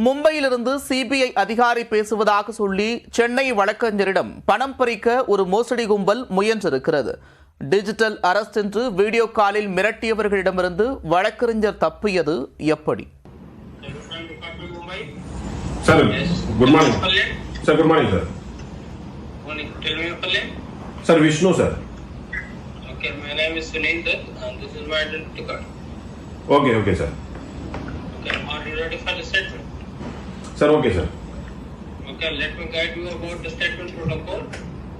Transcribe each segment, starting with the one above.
மும்பையிலிருந்து சிபிஐ அதிகாரி பேசுவதாக சொல்லி சென்னை வழக்கறிஞரிடம் பணம் பறிக்க ஒரு மோசடி கும்பல் முயன்றிருக்கிறது. டிஜிட்டல் அரெஸ்ட் என்று வீடியோ காலில் மிரட்டியவர்களிடமிருந்து வழக்கறிஞர் தப்பியது எப்படி? Sir, good morning. Sir, good morning, sir. Morning. Tell me your name. Sir, Vishnu, sir. Okay, my name is Sunil, sir, and this is my identity card. Okay, sir. Okay, are you ready for the statement? Sir, okay, sir. Okay, let me guide you about the statement protocol.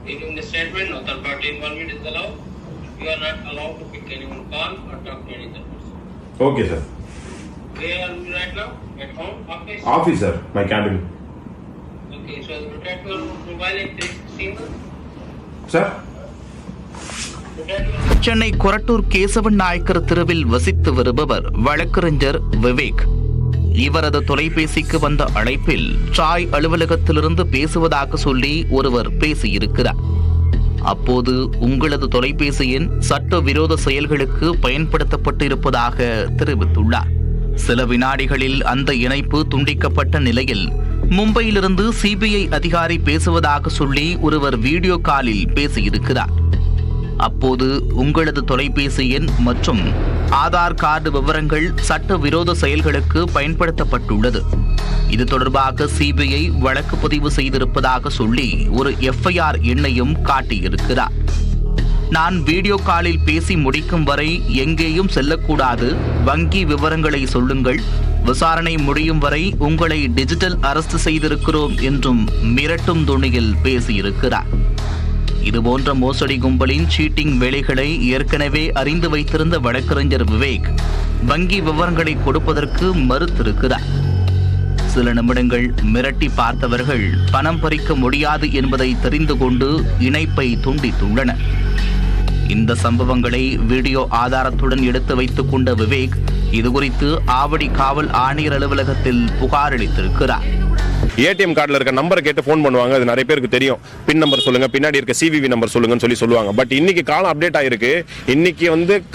During the statement, no third party involvement is allowed. You are not allowed to pick anyone call or talk to any other person. Okay, sir. Where are you right now? At home? Office? Office, sir. My cabin. Okay, so look at your mobile and single. Sir? Chennai Korattur Kesavan Nayakkar தெருவில் வசித்து வருபவர் வழக்கறிஞர் விவேக். இவரது தொலைபேசிக்கு வந்த அழைப்பில் சாய் அலுவலகத்திலிருந்து பேசுவதாக சொல்லி ஒருவர் பேசியிருக்கிறார். அப்போது உங்களது தொலைபேசி எண் சட்டவிரோத செயல்களுக்கு பயன்படுத்தப்பட்டு இருப்பதாக தெரிவித்துள்ளார். சில வினாடிகளில் அந்த இணைப்பு துண்டிக்கப்பட்ட நிலையில் மும்பையிலிருந்து சிபிஐ அதிகாரி பேசுவதாக சொல்லி ஒருவர் வீடியோ காலில் பேசியிருக்கிறார். அப்போது உங்களது தொலைபேசி எண் மற்றும் ஆதார் கார்டு விவரங்கள் சட்டவிரோத செயல்களுக்கு பயன்படுத்தப்பட்டுள்ளது. இது தொடர்பாக சிபிஐ வழக்கு பதிவு செய்திருப்பதாக சொல்லி ஒரு எஃப்ஐஆர் எண்ணையும் காட்டியிருக்கிறார். நான் வீடியோ காலில் பேசி முடிக்கும் வரை எங்கேயும் செல்லக்கூடாது, வங்கி விவரங்களை சொல்லுங்கள், விசாரணை முடியும் வரை உங்களை டிஜிட்டல் அரெஸ்ட் செய்திருக்கிறோம் என்றும் மிரட்டும் துணியில் பேசியிருக்கிறார். இதுபோன்ற மோசடி கும்பலின் சீட்டிங் வேலைகளை ஏற்கனவே அறிந்து வைத்திருந்த வழக்கறிஞர் விவேக் வங்கி விவரங்களை கொடுப்பதற்கு மறுத்திருக்கிறார். சில நிமிடங்கள் மிரட்டி பார்த்தவர்கள் பணம் பறிக்க முடியாது என்பதை தெரிந்து கொண்டு இணைப்பை துண்டித்துள்ளனர். இந்த சம்பவங்களை வீடியோ ஆதாரத்துடன் எடுத்து வைத்துக் கொண்ட விவேக் இதுகுறித்து ஆவடி காவல் ஆணையர் அலுவலகத்தில் புகார் அளித்திருக்கிறார். ஏடிஎம் கார்டில் இருக்க நம்பரை கேட்டு ஃபோன் பண்ணுவாங்க. அது நிறைய பேருக்கு தெரியும். பின் நம்பர் சொல்லுங்க, பின்னாடி இருக்க சிவிவி நம்பர் சொல்லுங்கன்னு சொல்லுவாங்க. பட் இன்னைக்கு காலம் அப்டேட் ஆயிருக்கு. இன்னைக்கு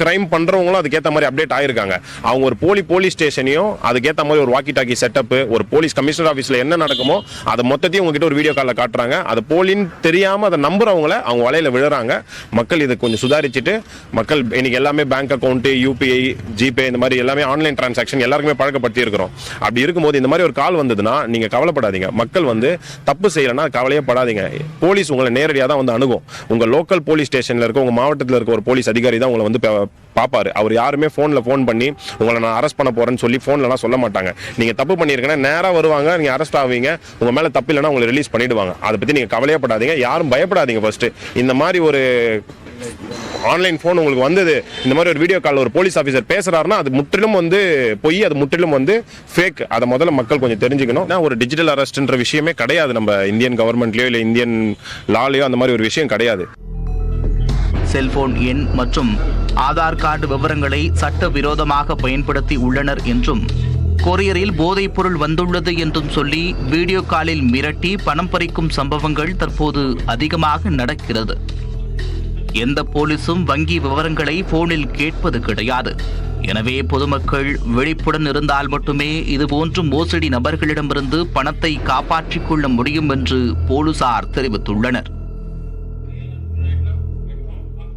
கிரைம் பண்றவங்களும் அதுக்கேற்ற மாதிரி அப்டேட் ஆயிருக்காங்க. அவங்க ஒரு போலீஸ் ஸ்டேஷனையும் அதுக்கேற்ற மாதிரி ஒரு வாக்கி டாக்கி செட்டப், ஒரு போலீஸ் கமிஷனர் ஆஃபீஸ்ல என்ன நடக்குமோ அதை மொத்தத்தையும் உங்ககிட்ட ஒரு வீடியோ காலில் காட்டுறாங்க. அது போலின்னு தெரியாம அதை நம்புறவங்க அவங்க வலையில விழுறாங்க. மக்கள் இதை கொஞ்சம் சுதாரிச்சுட்டு, மக்கள் இன்னைக்கு எல்லாமே பேங்க் அக்கௌண்ட், யூபிஐ, ஜிபே இந்த மாதிரி எல்லாமே ஆன்லைன் டிரான்சாக்ஷன் எல்லாருக்குமே பழக்கப்படுத்தி இருக்கிறோம். அப்படி இருக்கும்போது இந்த மாதிரி ஒரு கால் வந்ததுன்னா நீங்க கவலைப்படாதீங்க. மக்கள் தப்பு செய்யலன்னா கவலையே படாதீங்க. போலீஸ் உங்களை நேரடியாக தான் அணுகும். உங்க லோக்கல் போலீஸ் ஸ்டேஷன்ல இருக்க, உங்க மாவட்டத்தில் இருக்க ஒரு போலீஸ் அதிகாரி தான் உங்களை பாப்பாரு. அவர் யாருமே ஃபோன் பண்ணி உங்களை நான் அரெஸ்ட் பண்ண போறேன்னு சொல்லி ஃபோன்லாம் சொல்ல மாட்டாங்க. நீங்க தப்பு பண்ணிருக்கேன்னா நேராக வருவாங்க, நீங்க அரெஸ்ட் ஆவீங்க, உங்க மேல தப்பு இல்லைன்னா உங்களை ரிலீஸ் பண்ணிடுவாங்க. அதை பத்தி நீங்க கவலையே படாதீங்க, யாரும் பயப்படாதீங்க. ஃபர்ஸ்ட் இந்த மாதிரி ஒரு ஆன்லைன் போன் உங்களுக்கு வந்தது, இந்த மாதிரி ஒரு வீடியோ கால் ஒரு போலீஸ் ஆஃபீஸர் பேசுறாருன்னா அது முற்றிலும் பொய், அது முற்றிலும் ஃபேக். அதை முதல்ல மக்கள் கொஞ்சம் தெரிஞ்சுக்கணும். ஒரு டிஜிட்டல் அரெஸ்ட்ன்ற விஷயமே கிடையாது. நம்ம இந்தியன் கவர்மெண்ட்லயோ இல்ல இந்தியன் லாலயோ அந்த மாதிரி ஒரு விஷயம் கிடையாது. செல்போன் எண் மற்றும் ஆதார் கார்டு விவரங்களை சட்டவிரோதமாக பயன்படுத்தி உள்ளனர் என்றும், கொரியரில் போதைப் பொருள் வந்துள்ளது என்றும் சொல்லி வீடியோ காலில் மிரட்டி பணம் பறிக்கும் சம்பவங்கள் தற்போது அதிகமாக நடக்கிறது. எந்த போலீசும் வங்கி விவரங்களை போனில் கேட்பது கிடையாது. எனவே பொதுமக்கள் விழிப்புடன் இருந்தால் மட்டுமே இதுபோன்று மோசடி நபர்களிடமிருந்து பணத்தை காப்பாற்றிக் கொள்ள முடியும் என்று போலீசார் தெரிவித்துள்ளனர்.